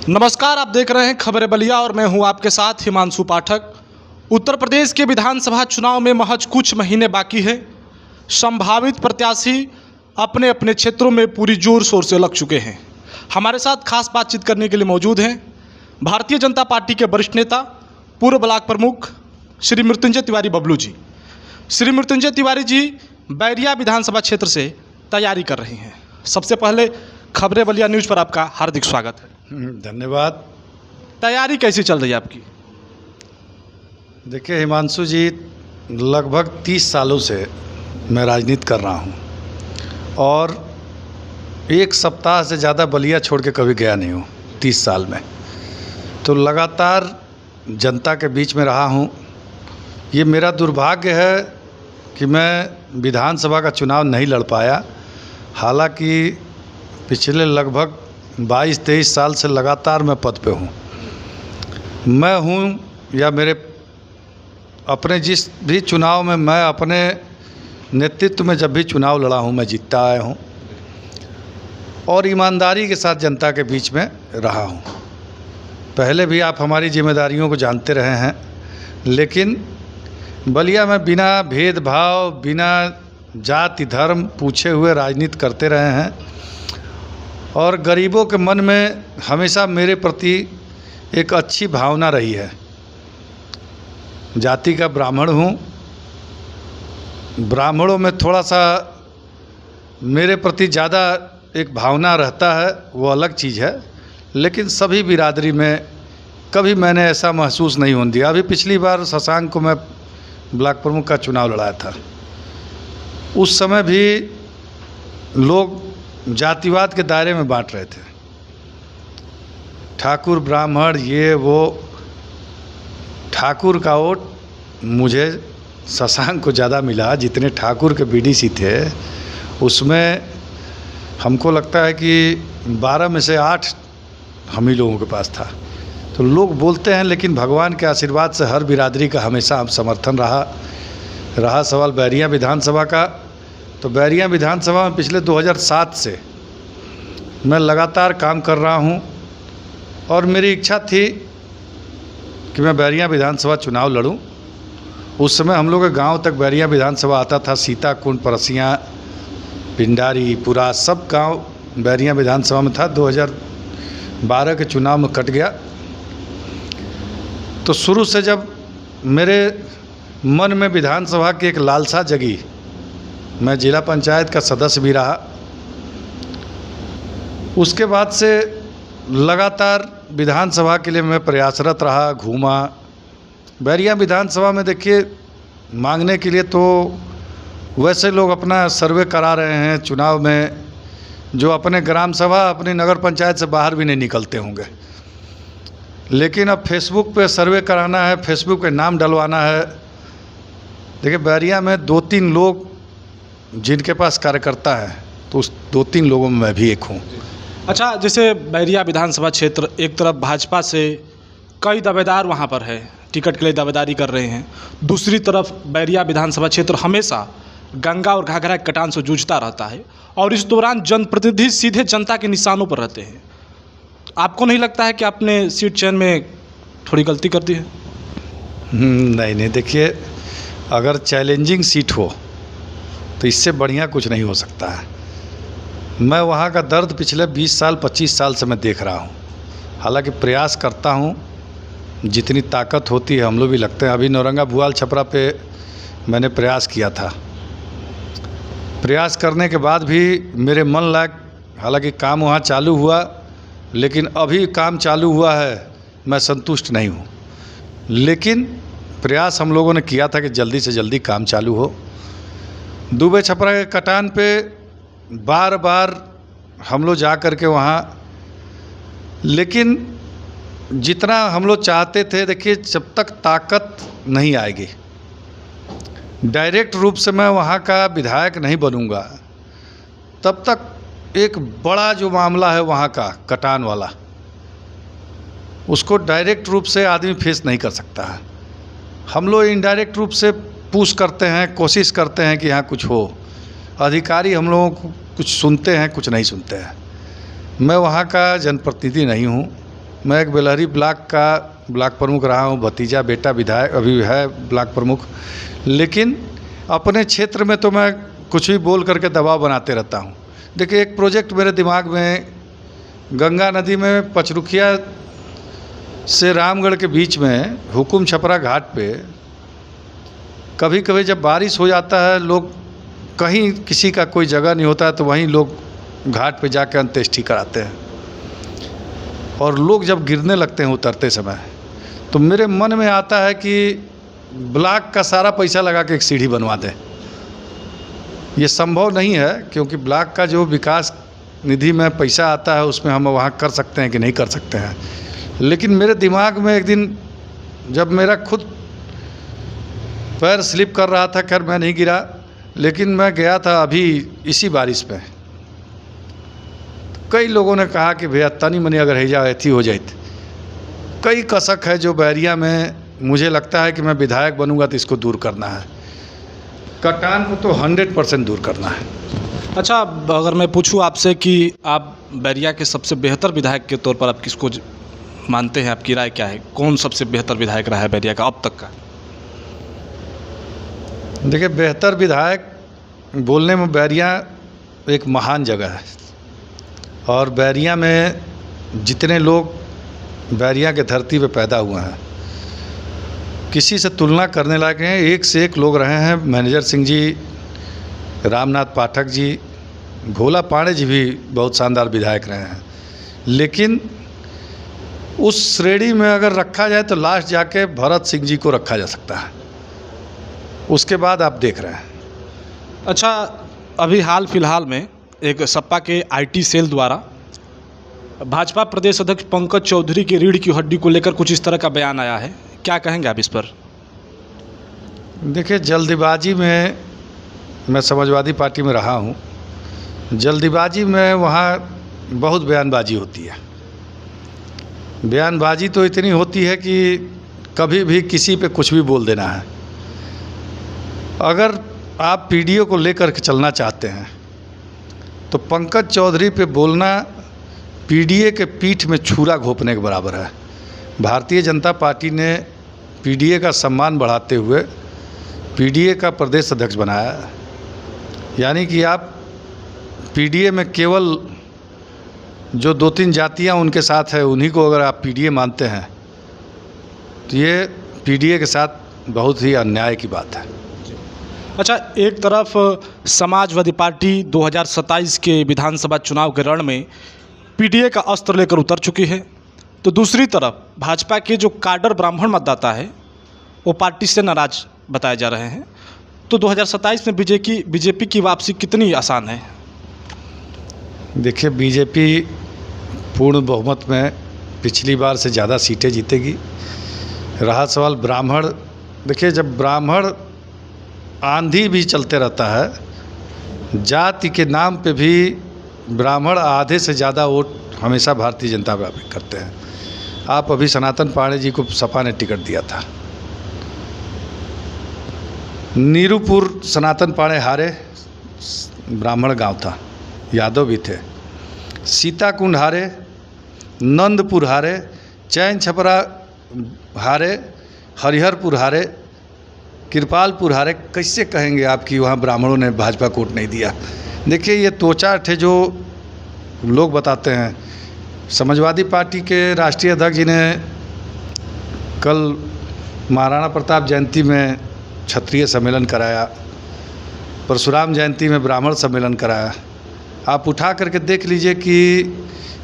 नमस्कार, आप देख रहे हैं खबरें बलिया और मैं हूं आपके साथ हिमांशु पाठक। उत्तर प्रदेश के विधानसभा चुनाव में महज कुछ महीने बाकी हैं। संभावित प्रत्याशी अपने अपने क्षेत्रों में पूरी जोर शोर से लग चुके हैं। हमारे साथ खास बातचीत करने के लिए मौजूद हैं भारतीय जनता पार्टी के वरिष्ठ नेता, पूर्व ब्लॉक प्रमुख श्री मृत्युंजय तिवारी बबलू जी। श्री मृत्युंजय तिवारी जी बैरिया विधानसभा क्षेत्र से तैयारी कर रही हैं। सबसे पहले खबरें बलिया न्यूज़ पर आपका हार्दिक स्वागत है। धन्यवाद। तैयारी कैसी चल रही है आपकी? देखिए हिमांशु जी, लगभग 30 सालों से मैं राजनीति कर रहा हूं और एक सप्ताह से ज़्यादा बलिया छोड़ के कभी गया नहीं हूं 30 साल में। तो लगातार जनता के बीच में रहा हूं। ये मेरा दुर्भाग्य है कि मैं विधानसभा का चुनाव नहीं लड़ पाया। हालांकि पिछले लगभग 22-23 साल से लगातार मैं पद पे हूँ। मैं हूँ या मेरे अपने जिस भी चुनाव में मैं अपने नेतृत्व में जब भी चुनाव लड़ा हूँ, मैं जीतता आया हूँ और ईमानदारी के साथ जनता के बीच में रहा हूँ। पहले भी आप हमारी जिम्मेदारियों को जानते रहे हैं, लेकिन बलिया में बिना भेदभाव, बिना जाति धर्म पूछे हुए राजनीति करते रहे हैं और गरीबों के मन में हमेशा मेरे प्रति एक अच्छी भावना रही है। जाति का ब्राह्मण हूँ, ब्राह्मणों में थोड़ा सा मेरे प्रति ज़्यादा एक भावना रहता है, वो अलग चीज़ है, लेकिन सभी बिरादरी में कभी मैंने ऐसा महसूस नहीं होने दिया। अभी पिछली बार शशांक को मैं ब्लॉक प्रमुख का चुनाव लड़ाया था, उस समय भी लोग जातिवाद के दायरे में बांट रहे थे, ठाकुर ब्राह्मण ये वो। ठाकुर का वोट मुझे शशांक को ज़्यादा मिला। जितने ठाकुर के बीडीसी थे उसमें हमको लगता है कि 12 में से 8 हम ही लोगों के पास था। तो लोग बोलते हैं, लेकिन भगवान के आशीर्वाद से हर बिरादरी का हमेशा हम समर्थन रहा। सवाल बैरिया विधानसभा का, तो बैरिया विधानसभा में पिछले 2007 से मैं लगातार काम कर रहा हूं और मेरी इच्छा थी कि मैं बैरिया विधानसभा चुनाव लड़ूं। उस समय हम लोग के गांव तक बैरिया विधानसभा आता था। सीताकुंड, परसियाँ, पिंडारी, पूरा सब गांव बैरिया विधानसभा में था। 2012 के चुनाव में कट गया। तो शुरू से जब मेरे मन में विधानसभा की एक लालसा जगी, मैं जिला पंचायत का सदस्य भी रहा। उसके बाद से लगातार विधानसभा के लिए मैं प्रयासरत रहा, घूमा। बैरिया विधानसभा में देखिए, मांगने के लिए तो वैसे लोग अपना सर्वे करा रहे हैं चुनाव में, जो अपने ग्राम सभा, अपनी नगर पंचायत से बाहर भी नहीं निकलते होंगे। लेकिन अब फेसबुक पे सर्वे कराना है, फेसबुक पे नाम डलवाना है। देखिए बैरिया में 2-3 लोग जिनके पास कार्यकर्ता है, तो उस 2-3 लोगों में मैं भी एक हूँ। अच्छा, जैसे बैरिया विधानसभा क्षेत्र, एक तरफ भाजपा से कई दावेदार वहाँ पर है, टिकट के लिए दावेदारी कर रहे हैं। दूसरी तरफ बैरिया विधानसभा क्षेत्र हमेशा गंगा और घाघरा के कटान से जूझता रहता है और इस दौरान जनप्रतिनिधि सीधे जनता के निशानों पर रहते हैं। आपको नहीं लगता है कि आपने सीट चयन में थोड़ी गलती कर दी है? नहीं, देखिए, अगर चैलेंजिंग सीट हो तो इससे बढ़िया कुछ नहीं हो सकता है। मैं वहाँ का दर्द पिछले 20 साल 25 साल से मैं देख रहा हूँ। हालांकि प्रयास करता हूँ, जितनी ताकत होती है हम लोग भी लगते हैं। अभी नौरंगा भुआल छपरा पे मैंने प्रयास किया था। प्रयास करने के बाद भी मेरे मन लायक, हालांकि काम वहाँ चालू हुआ, लेकिन अभी काम चालू हुआ है, मैं संतुष्ट नहीं हूँ। लेकिन प्रयास हम लोगों ने किया था कि जल्दी से जल्दी काम चालू हो। दुबे छपरा के कटान पे बार बार हम लोग जा कर के वहाँ, लेकिन जितना हम लोग चाहते थे, देखिए जब तक ताकत नहीं आएगी, डायरेक्ट रूप से मैं वहाँ का विधायक नहीं बनूँगा, तब तक एक बड़ा जो मामला है वहाँ का कटान वाला, उसको डायरेक्ट रूप से आदमी फेस नहीं कर सकता है। हम लोग इनडायरेक्ट रूप से पुश करते हैं, कोशिश करते हैं कि यहाँ कुछ हो। अधिकारी हम लोगों को कुछ सुनते हैं, कुछ नहीं सुनते हैं। मैं वहाँ का जनप्रतिनिधि नहीं हूँ, मैं एक बेलहरी ब्लॉक का ब्लॉक प्रमुख रहा हूँ, भतीजा बेटा विधायक अभी है ब्लॉक प्रमुख। लेकिन अपने क्षेत्र में तो मैं कुछ भी बोल करके दबाव बनाते रहता हूँ। देखिए, एक प्रोजेक्ट मेरे दिमाग में गंगा नदी में पचरुखिया से रामगढ़ के बीच में हुकुम छपरा घाट पे कभी कभी जब बारिश हो जाता है, लोग कहीं किसी का कोई जगह नहीं होता है तो वहीं लोग घाट पे जाकर अंत्येष्टि कराते हैं। और लोग जब गिरने लगते हैं उतरते समय, तो मेरे मन में आता है कि ब्लॉक का सारा पैसा लगा के एक सीढ़ी बनवा दें। ये संभव नहीं है, क्योंकि ब्लॉक का जो विकास निधि में पैसा आता है उसमें हम वहाँ कर सकते हैं कि नहीं कर सकते हैं। लेकिन मेरे दिमाग में एक दिन जब मेरा खुद पैर स्लिप कर रहा था, खैर मैं नहीं गिरा, लेकिन मैं गया था अभी इसी बारिश में, कई लोगों ने कहा कि भैया तनी मनी अगर हैजा ऐथी हो जाए। कई कसक है जो बैरिया में मुझे लगता है कि मैं विधायक बनूंगा तो इसको दूर करना है। कटान को तो 100% दूर करना है। अच्छा, अगर मैं पूछूं आपसे कि आप बैरिया के सबसे बेहतर विधायक के तौर पर आप किसको मानते हैं, आपकी राय क्या है? कौन सबसे बेहतर विधायक रहा है बैरिया का अब तक का? देखिए, बेहतर विधायक बोलने में बैरिया एक महान जगह है, और बैरिया में जितने लोग बैरिया के धरती पे पैदा हुए हैं किसी से तुलना करने लायक हैं। एक से एक लोग रहे हैं। मैनेजर सिंह जी, रामनाथ पाठक जी, भोला पांडे जी भी बहुत शानदार विधायक रहे हैं। लेकिन उस श्रेणी में अगर रखा जाए तो लास्ट जाके भरत सिंह जी को रखा जा सकता है। उसके बाद आप देख रहे हैं। अच्छा, अभी हाल फिलहाल में एक सपा के आईटी सेल द्वारा भाजपा प्रदेश अध्यक्ष पंकज चौधरी की रीढ़ की हड्डी को लेकर कुछ इस तरह का बयान आया है, क्या कहेंगे आप इस पर? देखिए, जल्दीबाजी में, मैं समाजवादी पार्टी में रहा हूँ, जल्दीबाजी में वहाँ बहुत बयानबाजी होती है। बयानबाजी तो इतनी होती है कि कभी भी किसी पे कुछ भी बोल देना है। अगर आप पीडीओ को लेकर के चलना चाहते हैं तो पंकज चौधरी पे बोलना पीडीए के पीठ में छुरा घोंपने के बराबर है। भारतीय जनता पार्टी ने पीडीए का सम्मान बढ़ाते हुए पीडीए का प्रदेश अध्यक्ष बनाया। यानी कि आप पीडीए में केवल जो 2-3 जातियां उनके साथ है उन्हीं को अगर आप पीडीए मानते हैं तो ये पीडीए के साथ बहुत ही अन्याय की बात है। अच्छा, एक तरफ समाजवादी पार्टी 2027 के विधानसभा चुनाव के रण में पीडीए का अस्त्र लेकर उतर चुकी है, तो दूसरी तरफ भाजपा के जो काडर ब्राह्मण मतदाता है वो पार्टी से नाराज बताए जा रहे हैं। तो 2027 में बीजेपी की वापसी कितनी आसान है? देखिए, बीजेपी पूर्ण बहुमत में पिछली बार से ज़्यादा सीटें जीतेगी। रहा सवाल ब्राह्मण, देखिए जब ब्राह्मण आंधी भी चलते रहता है, जाति के नाम पे भी ब्राह्मण आधे से ज़्यादा वोट हमेशा भारतीय जनता पार्टी करते हैं। आप अभी सनातन पांडे जी को सपा ने टिकट दिया था, नीरूपुर सनातन पांडे हारे, ब्राह्मण गांव था, यादव भी थे। सीताकुंड हारे, नंदपुर हारे, चैन छपरा हारे, हरिहरपुर हारे, कृपालपुर हारे। कैसे कहेंगे आप कि वहाँ ब्राह्मणों ने भाजपा को वोट नहीं दिया? देखिए, ये तोचाट है जो लोग बताते हैं। समाजवादी पार्टी के राष्ट्रीय अध्यक्ष जी ने कल महाराणा प्रताप जयंती में क्षत्रिय सम्मेलन कराया, परशुराम जयंती में ब्राह्मण सम्मेलन कराया। आप उठा करके देख लीजिए कि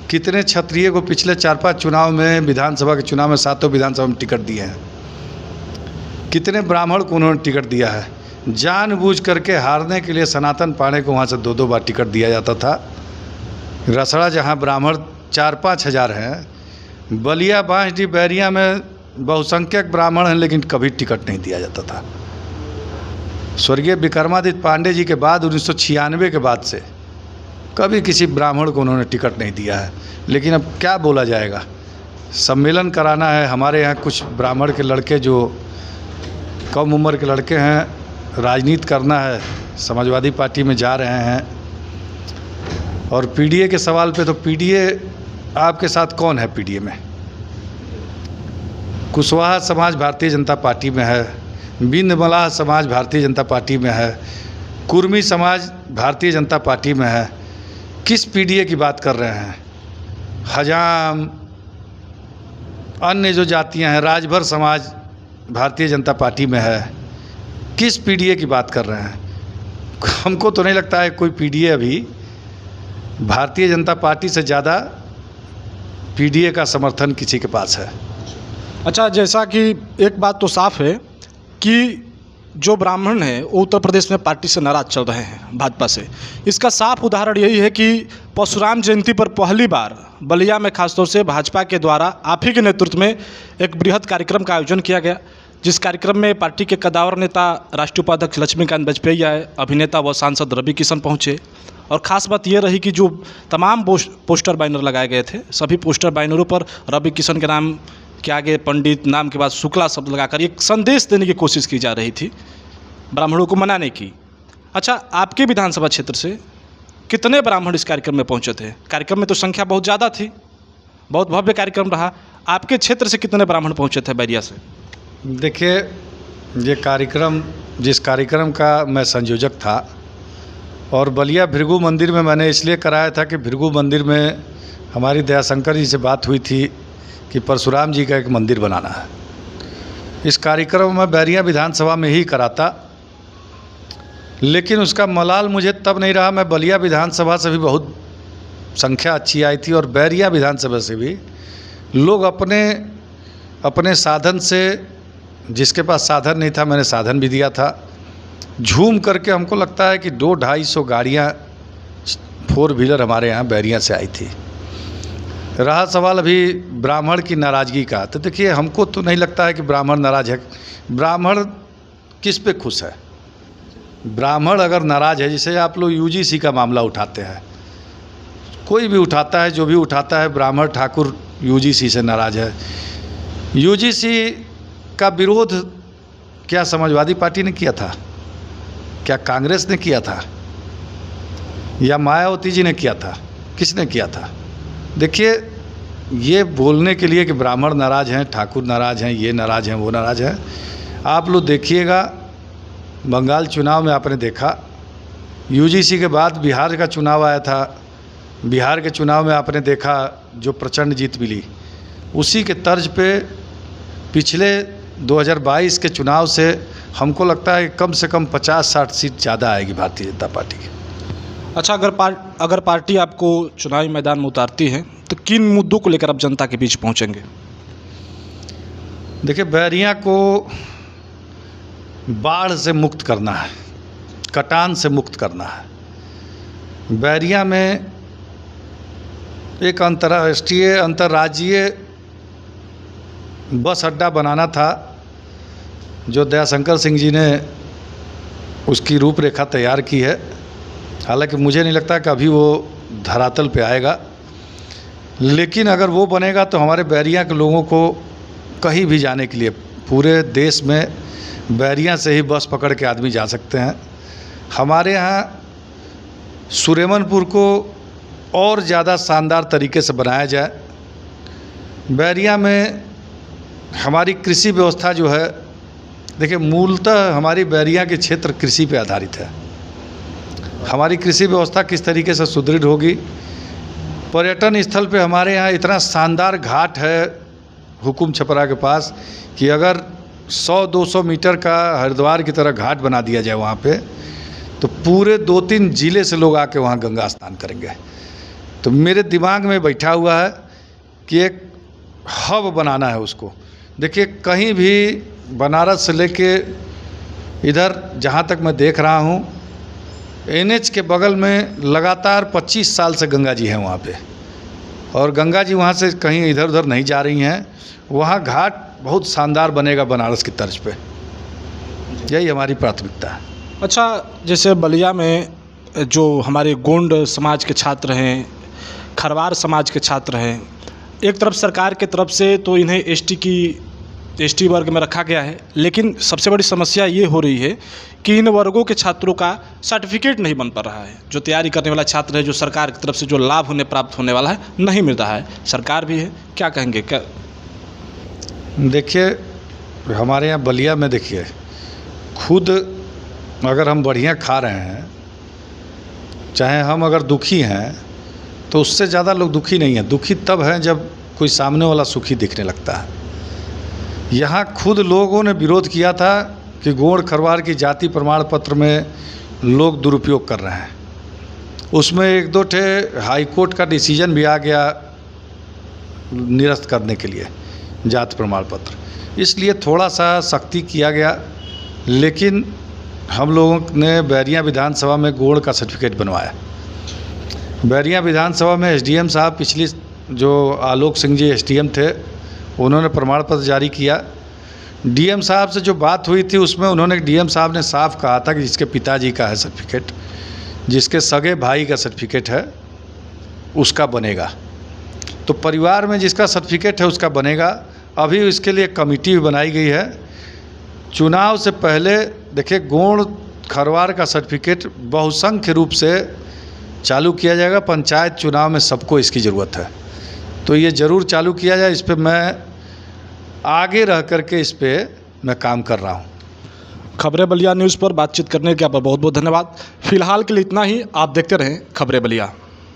कितने क्षत्रिय को पिछले 4-5 चुनाव में, विधानसभा के चुनाव में 7 विधानसभा में टिकट दिए हैं। कितने ब्राह्मण को उन्होंने टिकट दिया है। जानबूझ करके हारने के लिए सनातन पांडे को वहाँ से 2-2 बार टिकट दिया जाता था। रसड़ा जहाँ ब्राह्मण 4-5 हज़ार हैं, बलिया बांसडीह बैरिया में बहुसंख्यक ब्राह्मण हैं, लेकिन कभी टिकट नहीं दिया जाता था। स्वर्गीय विक्रमादित्य पांडे जी के बाद 1996 के बाद से कभी किसी ब्राह्मण को उन्होंने टिकट नहीं दिया है। लेकिन अब क्या बोला जाएगा, सम्मेलन कराना है। हमारे यहाँ कुछ ब्राह्मण के लड़के जो कम उम्र के लड़के हैं, राजनीति करना है, समाजवादी पार्टी में जा रहे हैं। और पीडीए के सवाल पे, तो पीडीए आपके साथ कौन है? पीडीए में कुशवाहा समाज भारतीय जनता पार्टी में है, बिंद मलाह समाज भारतीय जनता पार्टी में है, कुर्मी समाज भारतीय जनता पार्टी में है। किस पीडीए की बात कर रहे हैं? हजाम, अन्य जो जातियां हैं, राजभर समाज भारतीय जनता पार्टी में है। किस पीडीए की बात कर रहे हैं? हमको तो नहीं लगता है कोई पीडीए अभी भारतीय जनता पार्टी से ज़्यादा पीडीए का समर्थन किसी के पास है। अच्छा, जैसा कि एक बात तो साफ है कि जो ब्राह्मण हैं वो उत्तर प्रदेश में पार्टी से नाराज चल रहे हैं, भाजपा से। इसका साफ उदाहरण यही है कि परशुराम जयंती पर पहली बार बलिया में खासतौर से भाजपा के द्वारा आप ही के नेतृत्व में एक बृहद कार्यक्रम का आयोजन किया गया, जिस कार्यक्रम में पार्टी के कद्दावर नेता राष्ट्रीय उपाध्यक्ष लक्ष्मीकांत वाजपेयी आए, अभिनेता व सांसद रवि किशन पहुँचे। और ख़ास बात यह रही कि जो तमाम पोस्टर बैनर लगाए गए थे, सभी पोस्टर बैनरों पर रवि किशन के नाम के आगे पंडित, नाम के बाद शुक्ला शब्द लगाकर एक संदेश देने की कोशिश की जा रही थी, ब्राह्मणों को मनाने की। अच्छा, आपके विधानसभा क्षेत्र से कितने ब्राह्मण इस कार्यक्रम में पहुंचे थे? कार्यक्रम में तो संख्या बहुत ज़्यादा थी, बहुत भव्य कार्यक्रम रहा। आपके क्षेत्र से कितने ब्राह्मण पहुंचे थे बैरिया से? देखिए, ये कार्यक्रम, जिस कार्यक्रम का मैं संयोजक था, और बलिया भृगु मंदिर में मैंने इसलिए कराया था कि भृगु मंदिर में हमारी दयाशंकर जी से बात हुई थी कि परशुराम जी का एक मंदिर बनाना है। इस कार्यक्रम में बैरिया विधानसभा में ही कराता, लेकिन उसका मलाल मुझे तब नहीं रहा। मैं बलिया विधानसभा से भी बहुत संख्या अच्छी आई थी और बैरिया विधानसभा से भी लोग अपने अपने साधन से, जिसके पास साधन नहीं था मैंने साधन भी दिया था, झूम करके हमको लगता है कि 200-250 गाड़ियाँ 4 व्हीलर हमारे यहाँ बैरिया से आई थी। रहा सवाल अभी ब्राह्मण की नाराज़गी का, तो देखिए, हमको तो नहीं लगता है कि ब्राह्मण नाराज़ है। ब्राह्मण किस पे खुश है? ब्राह्मण अगर नाराज़ है, जैसे आप लोग यूजीसी का मामला उठाते हैं, कोई भी उठाता है, जो भी उठाता है, ब्राह्मण ठाकुर यूजीसी से नाराज़ है। यूजीसी का विरोध क्या समाजवादी पार्टी ने किया था? क्या कांग्रेस ने किया था? या मायावती जी ने किया था? किसने किया था? देखिए, ये बोलने के लिए कि ब्राह्मण नाराज़ हैं, ठाकुर नाराज़ हैं, ये नाराज़ हैं, वो नाराज़ हैं, आप लोग देखिएगा। बंगाल चुनाव में आपने देखा, यूजीसी के बाद बिहार का चुनाव आया था, बिहार के चुनाव में आपने देखा जो प्रचंड जीत मिली, उसी के तर्ज पे पिछले 2022 के चुनाव से हमको लगता है कम से कम 50-60 सीट ज़्यादा आएगी भारतीय जनता पार्टी की। अच्छा, अगर पार्टी आपको चुनावी मैदान में उतारती है तो किन मुद्दों को लेकर आप जनता के बीच पहुंचेंगे? देखिए, बैरिया को बाढ़ से मुक्त करना है, कटान से मुक्त करना है। बैरिया में एक अंतर्राज्यीय बस अड्डा बनाना था, जो दयाशंकर सिंह जी ने उसकी रूपरेखा तैयार की है। हालांकि मुझे नहीं लगता कि अभी वो धरातल पे आएगा, लेकिन अगर वो बनेगा तो हमारे बैरिया के लोगों को कहीं भी जाने के लिए पूरे देश में बैरिया से ही बस पकड़ के आदमी जा सकते हैं। हमारे यहाँ सुरेमनपुर को और ज़्यादा शानदार तरीके से बनाया जाए। बैरिया में हमारी कृषि व्यवस्था जो है, देखिए, मूलतः हमारी बैरिया के क्षेत्र कृषि पे आधारित है। हमारी कृषि व्यवस्था किस तरीके से सुदृढ़ होगी? पर्यटन स्थल पे हमारे यहाँ इतना शानदार घाट है हुकुम छपरा के पास कि अगर 100-200 मीटर का हरिद्वार की तरह घाट बना दिया जाए वहाँ पे, तो पूरे 2-3 जिले से लोग आके वहाँ गंगा स्नान करेंगे। तो मेरे दिमाग में बैठा हुआ है कि एक हब बनाना है उसको। देखिए, कहीं भी बनारस से लेके इधर जहाँ तक मैं देख रहा हूँ, एनएच के बगल में लगातार 25 साल से गंगा जी हैं वहाँ पे, और गंगा जी वहाँ से कहीं इधर उधर नहीं जा रही हैं। वहाँ घाट बहुत शानदार बनेगा बनारस की तर्ज पे, यही हमारी प्राथमिकता है। अच्छा, जैसे बलिया में जो हमारे गोंड समाज के छात्र हैं, खरवार समाज के छात्र हैं, एक तरफ सरकार के तरफ से तो इन्हें एसटी वर्ग में रखा गया है, लेकिन सबसे बड़ी समस्या ये हो रही है कि इन वर्गों के छात्रों का सर्टिफिकेट नहीं बन पा रहा है। जो तैयारी करने वाला छात्र है, जो सरकार की तरफ से जो लाभ उन्हें प्राप्त होने वाला है, नहीं मिल रहा है। सरकार भी है, क्या कहेंगे? क्या देखिए, हमारे यहाँ बलिया में देखिए, खुद अगर हम बढ़िया खा रहे हैं, चाहे हम अगर दुखी हैं, तो उससे ज़्यादा लोग दुखी नहीं हैं। दुखी तब हैं जब कोई सामने वाला सुखी दिखने लगता है। यहाँ खुद लोगों ने विरोध किया था कि गोंड खरवार की जाति प्रमाण पत्र में लोग दुरुपयोग कर रहे हैं। उसमें एक दो ठे हाई कोर्ट का डिसीजन भी आ गया निरस्त करने के लिए जाति प्रमाण पत्र, इसलिए थोड़ा सा सख्ती किया गया। लेकिन हम लोगों ने बैरिया विधानसभा में गोंड का सर्टिफिकेट बनवाया। बैरिया विधानसभा में एसडीएम साहब, पिछली जो आलोक सिंह जी एसडीएम थे, उन्होंने प्रमाण पत्र जारी किया। डीएम साहब से जो बात हुई थी उसमें उन्होंने, डीएम साहब ने साफ कहा था कि जिसके पिताजी का है सर्टिफिकेट, जिसके सगे भाई का सर्टिफिकेट है, उसका बनेगा। तो परिवार में जिसका सर्टिफिकेट है उसका बनेगा। अभी इसके लिए कमेटी भी बनाई गई है। चुनाव से पहले देखिए, गोंड खरवार का सर्टिफिकेट बहुसंख्य रूप से चालू किया जाएगा। पंचायत चुनाव में सबको इसकी ज़रूरत है, तो ये ज़रूर चालू किया जाए। इस पे मैं आगे रह करके इस पे मैं काम कर रहा हूँ। खबरें बलिया न्यूज़ पर बातचीत करने के लिए आपका बहुत बहुत धन्यवाद। फिलहाल के लिए इतना ही। आप देखते रहें खबरें बलिया।